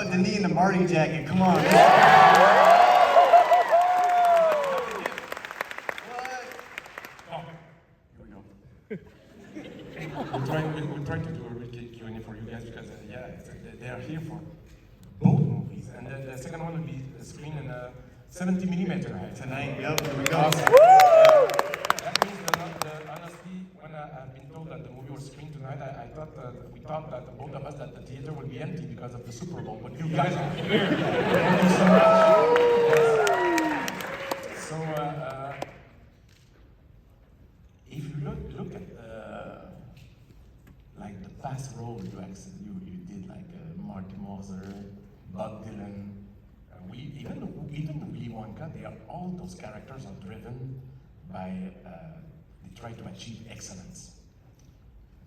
Denis in the Marty jacket. Come on. We're trying to do a real Q&A for you guys because they are here for both movies, and the second one will be screened in a 70 millimeter Tonight, yep, here we go. Awesome. That means honestly, when I've been told that the movie was screened tonight, we thought that both of us that the theater would be empty because of the Super Bowl, but you guys are here. Thank you so much. Yes. So if you look at like the past role you did, like Marty Moser, Bob Dylan, even Willy Wonka, all those characters are driven by they try to achieve excellence.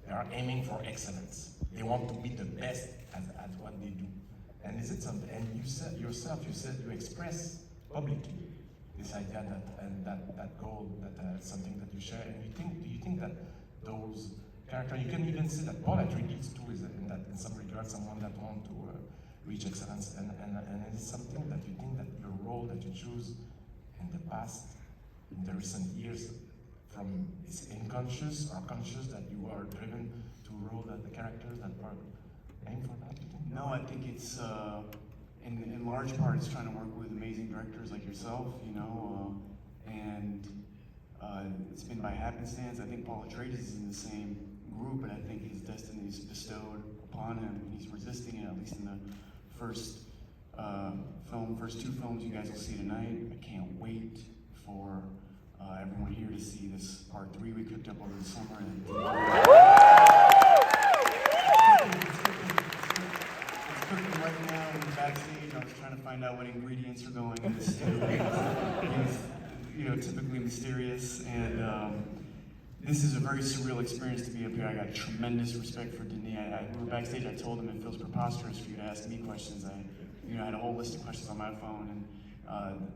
They are aiming for excellence. They want to be the best at what they do. And is it something? And you said yourself, you express publicly this idea that goal, that something that you share. And do you think that those characters, you can even see that Paul Atreides too is in some regard someone that wants to reach excellence, and it is something that you think that your role that you choose in the past, in the recent years, from is unconscious or conscious that you are driven to role that the characters that are aimed for that? No, I think it's in large part it's trying to work with amazing directors like yourself, you know, and it's been by happenstance. I think Paul Atreides is in the same group, but I think his destiny is bestowed upon him. He's resisting it, at least in the first two films you guys will see tonight. I can't wait for everyone here to see this part 3 we cooked up over the summer. And it's cooking right now in the backstage. I was trying to find out what ingredients are going in this stew. He's, typically mysterious, and this is a very surreal experience to be up here. I got tremendous respect for Denis. We were backstage. I told him it feels preposterous for you to ask me questions. I had a whole list of questions on my phone, and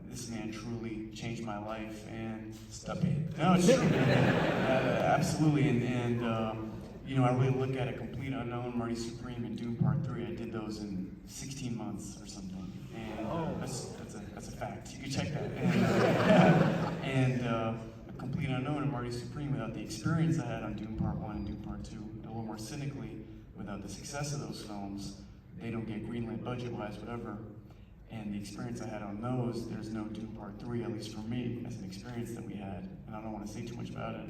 this man truly changed my life. And Stop it. no, it's true. Absolutely. And I really look at a complete unknown, Marty Supreme, and Dune Part 3. I did those in 16 months or something. And that's a fact. You can check that. And a complete unknown in Marty Supreme, without the experience I had on Dune Part 1 and Dune Part 2, a little more cynically, without the success of those films, they don't get greenlit budget-wise, whatever. And the experience I had on those, there's no Dune Part 3, at least for me, as an experience that we had. And I don't want to say too much about it,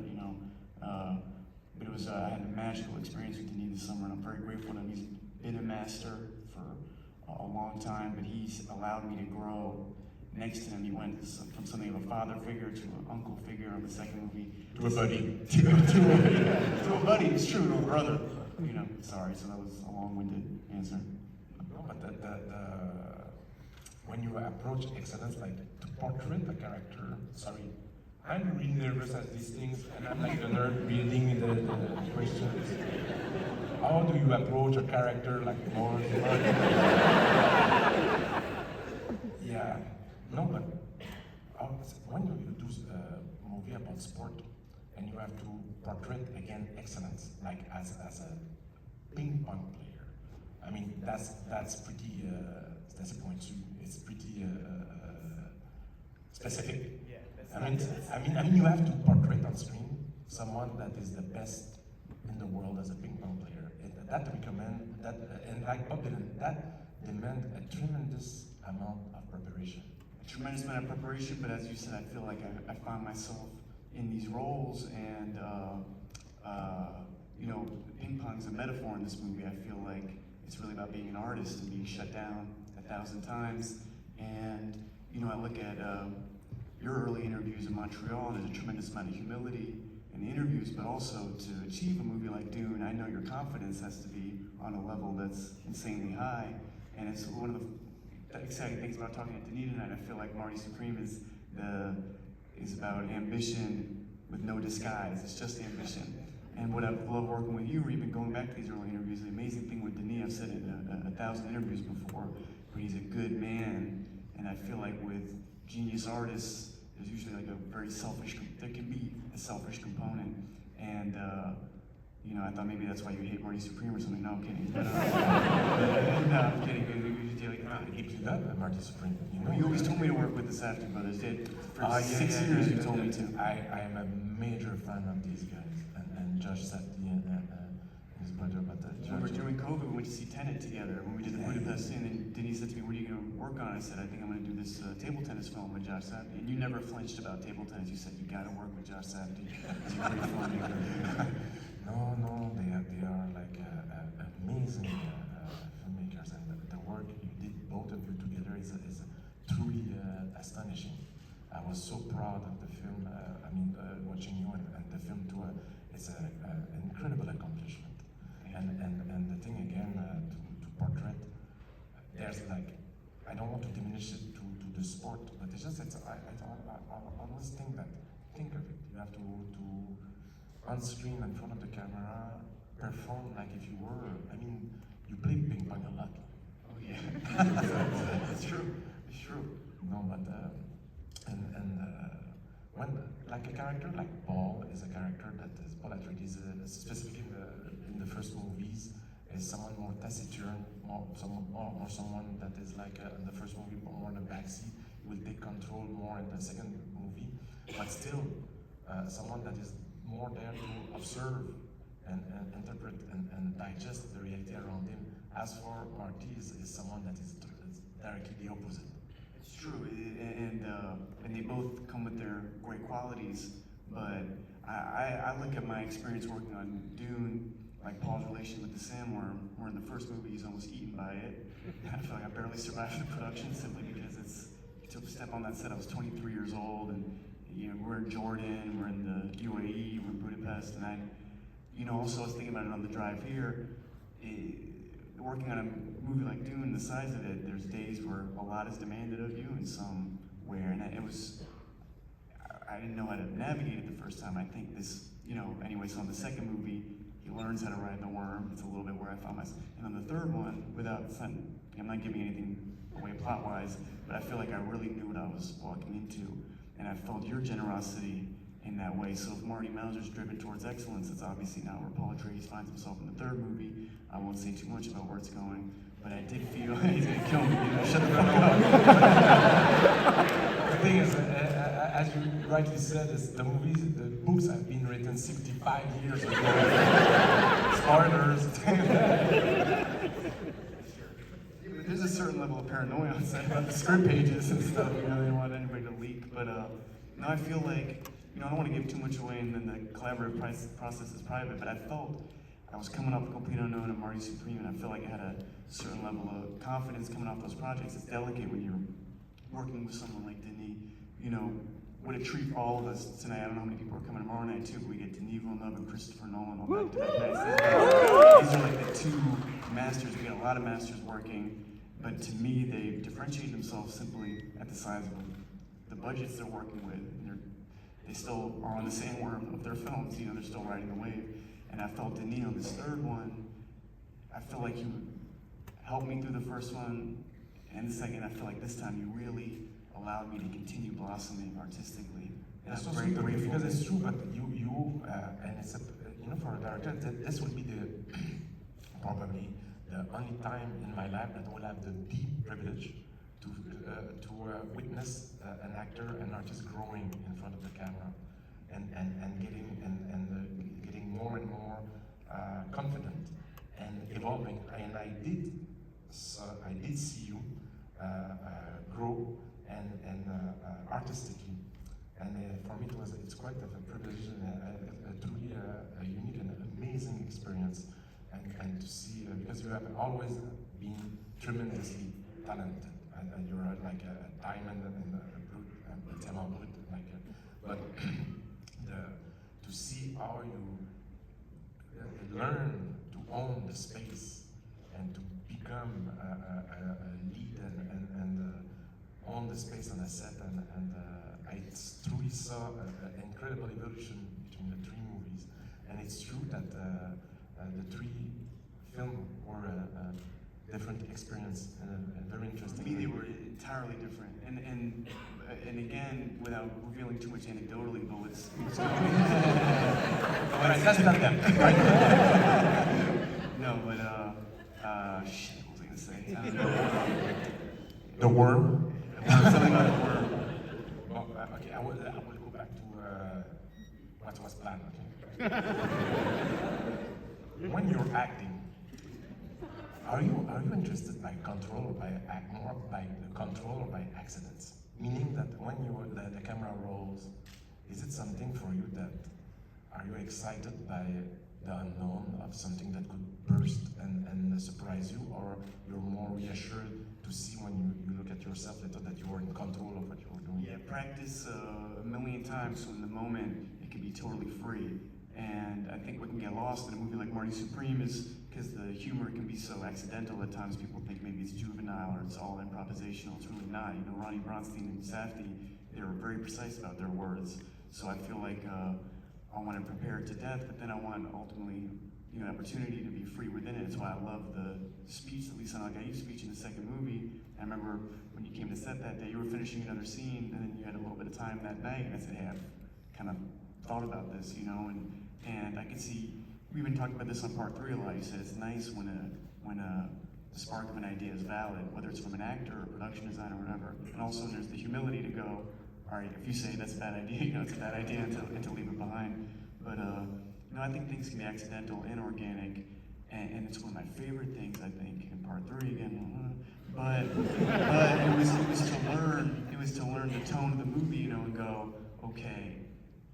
but it was, I had a magical experience with Denis this summer, and I'm very grateful to him. He's been a master for a long time, but he's allowed me to grow next to him. He went from something of a father figure to an uncle figure on the second movie. To a buddy. To a buddy, it's true, to a brother. Sorry, so that was a long-winded answer. No, but when you approach excellence, like to portray the character, sorry, I'm really nervous at these things, and I'm like the nerd reading the questions. How do you approach a character like more? Yeah, no, but when you do a movie about sport, and you have to portray again excellence, like as a ping pong player. I mean, that's pretty. That's a point too. It's pretty specific. Yeah, I mean, you have to portray on screen someone that is the best in the world as a ping pong player. And like Bob Dylan, that demand a tremendous amount of preparation. A tremendous amount of preparation, but as you said, I feel like I found myself in these roles, and ping pong is a metaphor in this movie. I feel like it's really about being an artist and being shut down 1,000 times. And I look at your early interviews in Montreal, and there's a tremendous amount of humility in the interviews, but also to achieve a movie like Dune, I know your confidence has to be on a level that's insanely high. And it's one of the exciting things about talking to Denis tonight. I feel like Marty Supreme is about ambition with no disguise. It's just ambition. And what I've loved working with you, or even going back to these early interviews, the amazing thing with Denis, I've said it in 1,000 interviews before, but he's a good man. And I feel like with genius artists, there's usually like a very there can be a selfish component. And I thought maybe that's why you hate Marty Supreme or something. No, I'm kidding. But, no, I'm kidding. Et puis là, Marty Supreme, you know. You always told me to work with the Safdie brothers. Did for Yeah, 6 years you told me to. I am a major fan of these guys, and Josh Safdie and his brother. But When we were doing COVID, we went to see Tenet together. When we did the Budapest scene, and Denis said to me, "What are you going to work on?" I said, "I think I'm going to do this table tennis film with Josh Safdie." And you never flinched about table tennis. You said, "You got to work with Josh Safdie. He's a great filmmaker." No, they are like amazing filmmakers, and the work you did, both of you together, is truly astonishing. I was so proud of the film. Watching you and the film too. It's an incredible accomplishment. And the thing again to portray, there's like, I don't want to diminish it to the sport, but it's just I always think of it. You have to on screen in front of the camera perform like if you were. You play ping pong a lot. Oh yeah, it's true. It's true. No, but when like a character like Paul is a character that is Paul Atreides, specifically in the first movies, is someone more taciturn, more someone that is like in the first movie more in the backseat. He will take control more in the second movie, but still someone that is more there to observe and interpret and digest the reality around him. As for Marty, is someone that is directly the opposite. It's true, and they both come with their great qualities. But I look at my experience working on Dune, like Paul's relation with the sandworm, where in the first movie he's almost eaten by it. I feel like I barely survived the production simply because you took a step on that set. I was 23 years old, and we're in Jordan, we're in the UAE, we're in Budapest, and also I was thinking about it on the drive here. Working on a movie like Dune, the size of it, there's days where a lot is demanded of you and some where, and I didn't know how to navigate it the first time. I think this, anyway, so on the second movie, he learns how to ride the worm. It's a little bit where I found myself. And on the third one, I'm not giving anything away plot-wise, but I feel like I really knew what I was walking into, and I felt your generosity in that way. So if Marty Mauser's driven towards excellence, it's obviously not where Paul Atreides finds himself in the third movie. I won't say too much about where it's going, but I did feel he's gonna kill me. Shut the fuck up. The thing is, as you rightly said, the books have been written 65 years ago. Spoilers. There's a certain level of paranoia on set about the script pages and stuff. They don't want anybody to leak, but now I feel like. I don't want to give too much away, and then the collaborative process is private, but I felt I was coming off a complete unknown of Marty Supreme, and I feel like I had a certain level of confidence coming off those projects. It's delicate when you're working with someone like Denis. What a treat for all of us tonight. I don't know how many people are coming tomorrow night, too, but we get Denis Villeneuve and Christopher Nolan all back-to-back nights. These are like the two masters. We get a lot of masters working, but to me, they differentiate themselves simply at the size of them. The budgets they're working with, they still are on the sandworm of their films, they're still riding the wave. And I felt Denis on this third one, I feel like you helped me through the first one, and the second, I feel like this time you really allowed me to continue blossoming artistically. And That's I'm so very sweet, grateful. because it's true, but and it's for a director, this will be probably the only time in my life that I will have the deep privilege to witness an actor, an artist growing in front of the camera, and getting more and more confident and evolving. And I did see you grow and artistically. And for me, it's quite a privilege and truly a unique and amazing experience. And to see, because you have always been tremendously talented. And you're like a diamond and a brute, a diamond brut, but to see how you learn to own the space and to become a lead and own the space on a set, and I truly saw an incredible evolution between the three movies. And it's true that the three films were a different experience and a very interesting. To me, they were entirely different, and again, without revealing too much anecdotally, but what's going on? Alright, that's not them. No, but shit, what was I gonna say? The worm. Something about the worm. Well, okay, I will go back to what was planned. Okay. When you're acting, are you interested by control or more by the control or by accidents? Meaning that when the camera rolls, is it something for you that are you excited by the unknown of something that could burst and surprise you, or you're more reassured to see when you look at yourself later that you are in control of what you're doing? Yeah, practice a million times, so in the moment it can be totally free. And I think what can get lost in a movie like Marty Supreme is because the humor can be so accidental at times. People think maybe it's juvenile or it's all improvisational. It's really not. You know, Ronnie Bronstein and Safdie, they were very precise about their words. So I feel like I want to prepare it to death, but then I want ultimately, you know, opportunity to be free within it. That's why I love the speech, at least on Agaï's speech in the second movie. I remember when you came to set that day, you were finishing another scene, and then you had a little bit of time that night, and I said, hey, I've kind of thought about this, you know, and I could see, we even talked about this on part 3 a lot. You said it's nice when the spark of an idea is valid, whether it's from an actor or production designer or whatever. And also there's the humility to go, all right, if you say that's a bad idea, you know, it's a bad idea, and to leave it behind. But you know, I think things can be accidental and organic, and it's one of my favorite things, I think, in part 3 again. But it was to learn the tone of the movie, you know, and go, okay,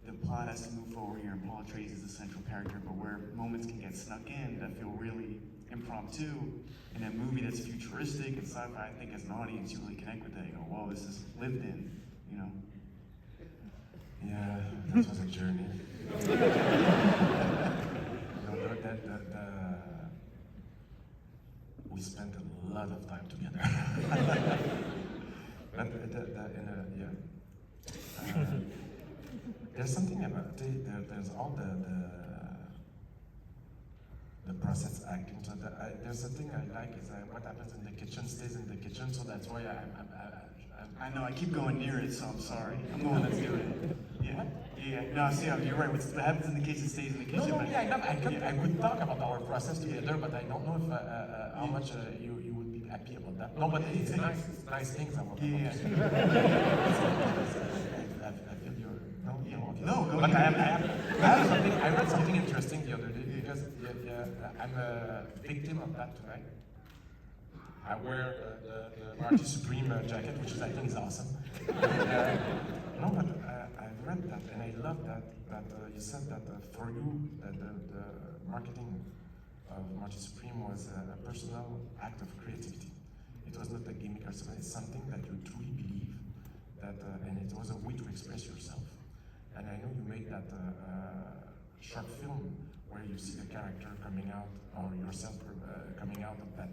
the plot has to move forward here, and Paul Atreides is the central character, but where moments can get snuck in that feel really impromptu, in a movie that's futuristic and sci-fi, I think as an audience you really connect with that. You go, whoa, this is lived in, you know. Yeah, that was a journey. You know, we spent a lot of time together. But there's something about there's all the process acting. So there's a thing I like is what happens in the kitchen stays in the kitchen. So that's why I know, I keep going near it, so I'm sorry. I'm the one that's doing it. Yeah. Yeah. No, see, you're right. What happens in the kitchen stays in the kitchen. No, I would talk about our process together, but I don't know if how much you would be happy about that. No, but it's nice things about it. Yeah. I feel you're No, go but ahead. I read something interesting the other day because I'm a victim of that tonight. I wear the Marty Supreme jacket, which I think is awesome. No, but I've read that, and I love that you said that for you, the marketing of Marty Supreme was a personal act of creativity. It was not a gimmick or something. It's something that you truly believe, and it was a way to express yourself. And I know you made that short film where you see the character coming out, or yourself coming out of that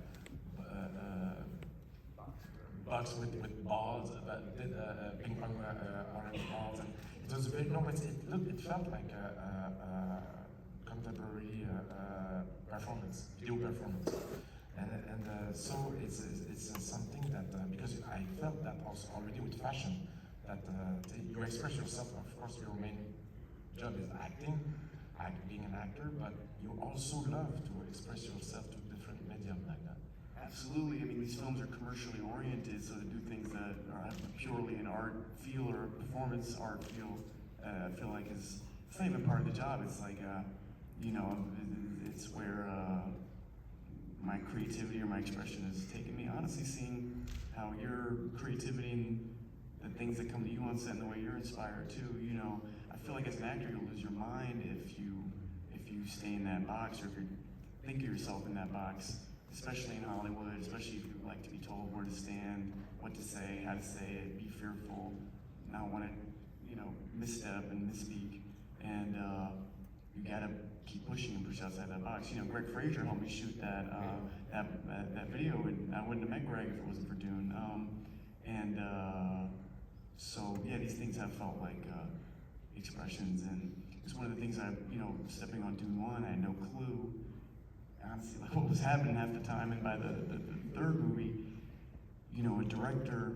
box with balls, ping pong orange balls, and it was very it felt like a contemporary performance, video performance, and so it's something that because I felt that also already with fashion that you express yourself. Of course, your main job is acting, being an actor, but you also love to express yourself to different medium like that. Absolutely. I mean, these films are commercially oriented, so to do things that are purely an art feel or performance art feel, I feel like it's not even part of the job. It's like, you know, it's where my creativity or my expression has taken me. Honestly, seeing how your creativity and the things that come to you on set and the way you're inspired too, you know, I feel like as an actor you'll lose your mind if you stay in that box, or if you think of yourself in that box, especially in Hollywood, especially if you like to be told where to stand, what to say, how to say it, be fearful, not want to, you know, misstep and misspeak, and you gotta keep pushing and push outside that box. You know, Greg Fraser helped me shoot that video, and I wouldn't have met Greg if it wasn't for Dune. So yeah, these things have felt like expressions, and it's one of the things you know, stepping on Dune 1, I had no clue, honestly, like what was happening half the time, and by the third movie, you know, a director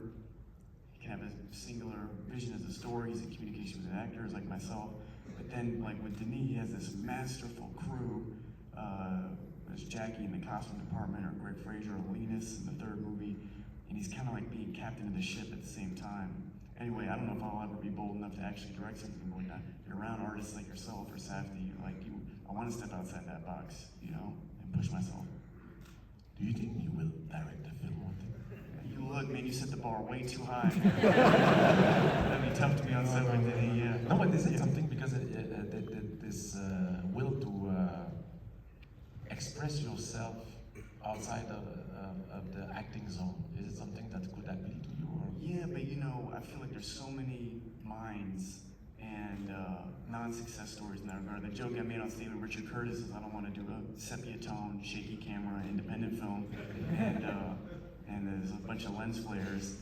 can have a singular vision as a story, he's in communication with actors like myself, but then like with Denis, he has this masterful crew. There's Jackie in the costume department, or Greg Fraser, or Linus in the third movie, and he's kind of like being captain of the ship at the same time. Anyway, I don't know if I'll ever be bold enough to actually direct something like that. You're around artists like yourself or Safdie, I want to step outside that box, and push myself. Do you think you will direct the film one day? You look, man, you set the bar way too high. That'd be tough to be on set with Denis, yeah. No, but is it something because this will to express yourself outside of the acting zone? Is it something that could appeal to you? Or? Yeah, but I feel like there's so many minds and non-success stories in that regard. The joke I made on Stephen Richard Curtis is I don't want to do a sepia tone, shaky camera, independent film, and there's a bunch of lens flares.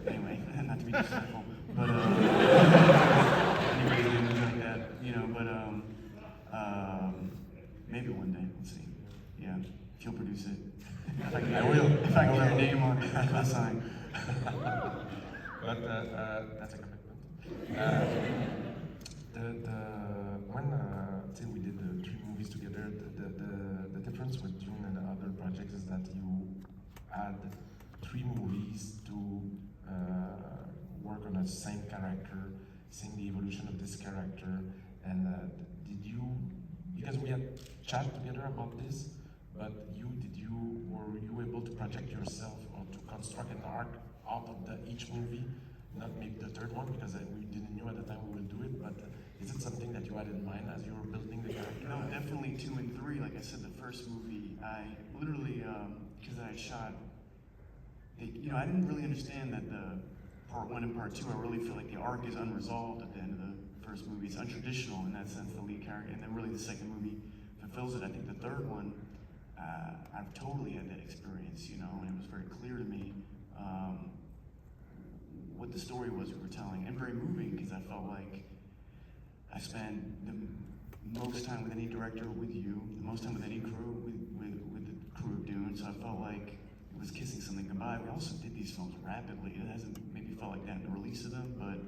Anyway, not to be disrespectful, but anyway, things like that, maybe one day, we'll see. Yeah, if you'll produce it. I will. If I can get your name on it, I'll sign. But that's a commitment. When we did the 3 movies together, the difference with Dune and the other projects is that you had 3 movies to work on the same character, seeing the evolution of this character, and did you, because we had chat together about this, but were you able to project yourself or to construct an arc out of each movie? Not maybe the 3rd one, because we didn't know at the time we will do it, but is it something that you had in mind as you were building the character? No, definitely 2 and 3. Like I said, the first movie, I literally, because I shot, I didn't really understand that the part 1 and part 2, I really feel like the arc is unresolved at the end of the first movie. It's untraditional in that sense, the lead character, and then really the second movie fulfills it. I think the 3rd one, I've totally had that experience, and it was very clear to me what the story was we were telling, and very moving, because I felt like I spent the most time with any director with you, the most time with any crew, with the crew of Dune, so I felt like it was kissing something goodbye. We also did these films rapidly. It hasn't maybe felt like that in the release of them, but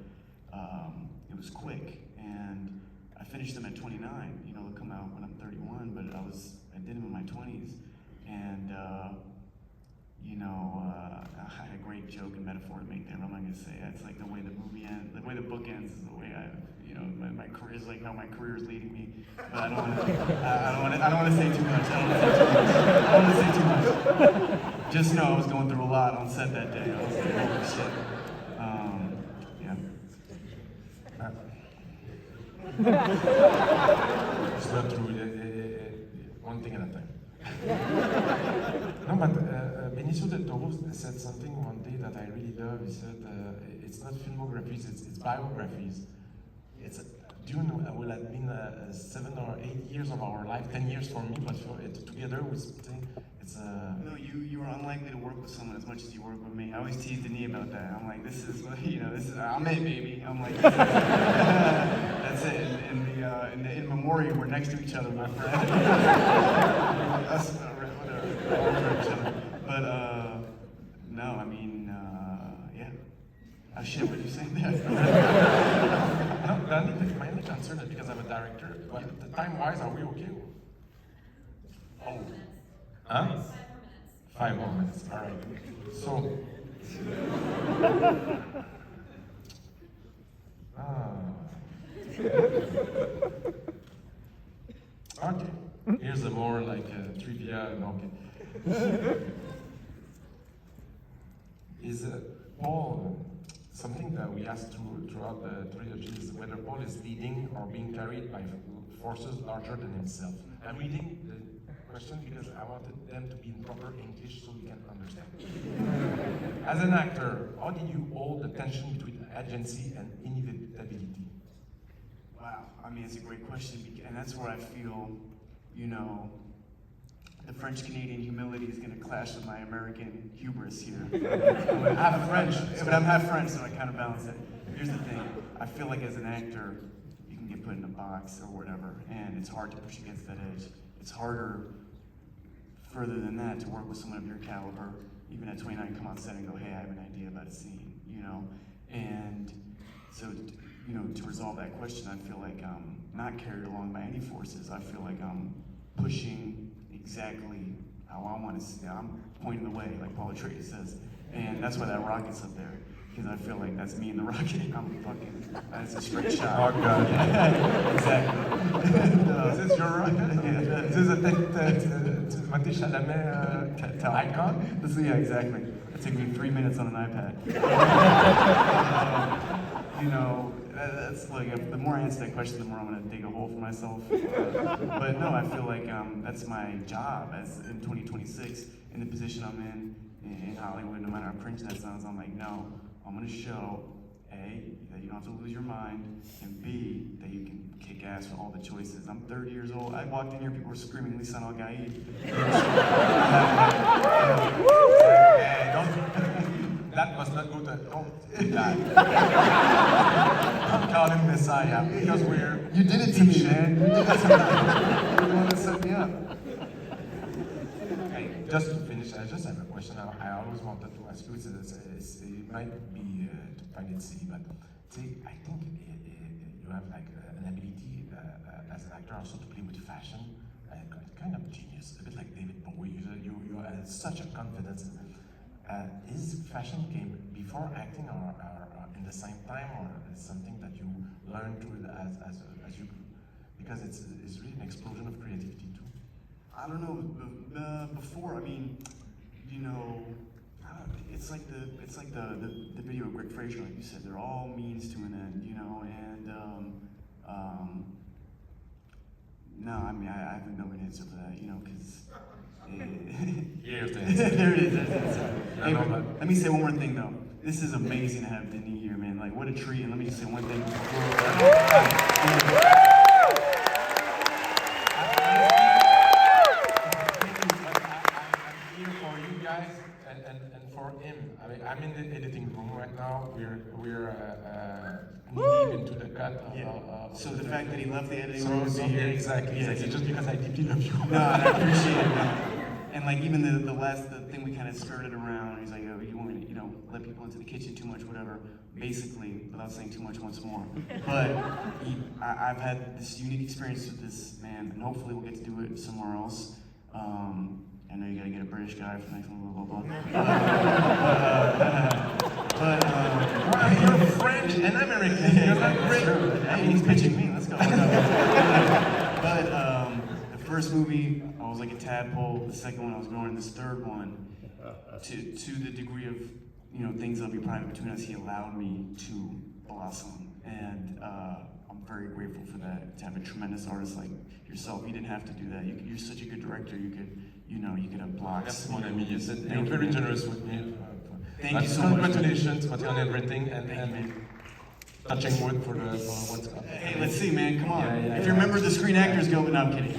it was quick, and I finished them at 29. They'll come out when I'm 31, but I did them in my 20s, and I had a great joke and metaphor to make there, but I'm not going to say it. It's like the way the movie ends, the way the book ends is the way my career is, like how my career is leading me. But I don't want to say too much. I don't want to say too much. Just know I was going through a lot on set that day. I was like, holy shit. It's not true. One thing at a time. No, but Benicio del Toro said something one day that I really love. He said, it's not filmographies, it's biographies. Dune will have been 7 or 8 years of our life, 10 years for me, but together it's No, you were unlikely to work with someone as much as you work with me. I always tease Denis about that. I'm like, this is, I'm it, baby. I'm like, that's it. In the in memoriam, we're next to each other, my friend. Us, whatever. But no, I mean, yeah. Oh shit, what did you say there? No, my only concern is because I'm a director, but the time-wise, are we okay? Oh. Huh? 5 more minutes, all right. So, okay, here's a more like trivia, okay. Is Paul, something that we asked throughout the trilogy is whether Paul is leading or being carried by forces larger than himself. I'm reading the question because I wanted them to be in proper English so you can understand. As an actor, how did you hold the tension between agency and inevitability? Wow, I mean, it's a great question, and that's where I feel, the French-Canadian humility is going to clash with my American hubris here. I'm half French, but I'm half French, so I kind of balance it. Here's the thing, I feel like as an actor, you can get put in a box or whatever, and it's hard to push against that edge. It's harder, further than that, to work with someone of your caliber, even at 29, come on set and go, hey, I have an idea about a scene, And so, to resolve that question, I feel like I'm not carried along by any forces. I feel like I'm pushing exactly how I want to see. I'm pointing the way, like Paul Atreides says, and that's why that rocket's up there. Because I feel like that's me in the rocket. That's a straight shot. Oh God. Exactly. Is this your rocket? Is this a Timothée Chalamet icon? Yeah, exactly. It took me 3 minutes on an iPad. You know, that's like, the more I answer that question, the more I'm going to dig a hole for myself. But no, I feel like that's my job as in 2026, in the position I'm in Hollywood, no matter how cringe that sounds. I'm like, no, I'm going to show, A, that you don't have to lose your mind, and B, that you can kick ass with all the choices. I'm 30 years old. I walked in here, people were screaming, Lisan Al Gaid. That must not go to, don't do that. Don't call him Messiah, because You did it to me, man. You did it to me. You want to set me up. Hey, just to finish, I just have a question I always wanted to ask you. It might be to find it silly, but see, I think you have like an ability as an actor also to play with fashion, kind of genius, a bit like David Bowie. You have such a confidence. Is fashion came before acting or in the same time, or is something that you learned through as you grew? Because it's really an explosion of creativity too. I don't know. Before, I mean, you know, it's like the video of Greg Fraser, like you said. They're all means to an end, you know. And no, I mean, I have no answer for that, you know, because. Here's the answer. There it is. There's the answer. Hey, let me say one more thing though. This is amazing to have Denis here, man. Like, what a treat. And let me just say one thing before. And for him, I mean, I'm in the editing room right now. We're deep into the cut. So the fact that he left the editing So room to be here, exactly. Yeah, Just because I deeply love you. No, I appreciate it, man. And like even the thing we kind of skirted around. He's like, oh, you want me to, you know, let people into the kitchen too much, whatever. Basically, without saying too much once more. But I've had this unique experience with this man, and hopefully we'll get to do it somewhere else. I know you gotta get a British guy for the next one, blah, blah, blah. You're French and American. You're not great. Hey, he's pitching me, let's go. But the first movie, I was like a tadpole. The second one, I was growing. This third one, to the degree of, you know, things that'll be private between us, he allowed me to blossom. And I'm very grateful for that, to have a tremendous artist like yourself. You didn't have to do that. You're such a good director. You could have blocks. You're very generous with me. Thank you so much. Congratulations on everything, and touching wood for what's coming. Hey, let's see, man. Come on. Yeah, If you remember the Screen Actors Guild, but no, I'm kidding.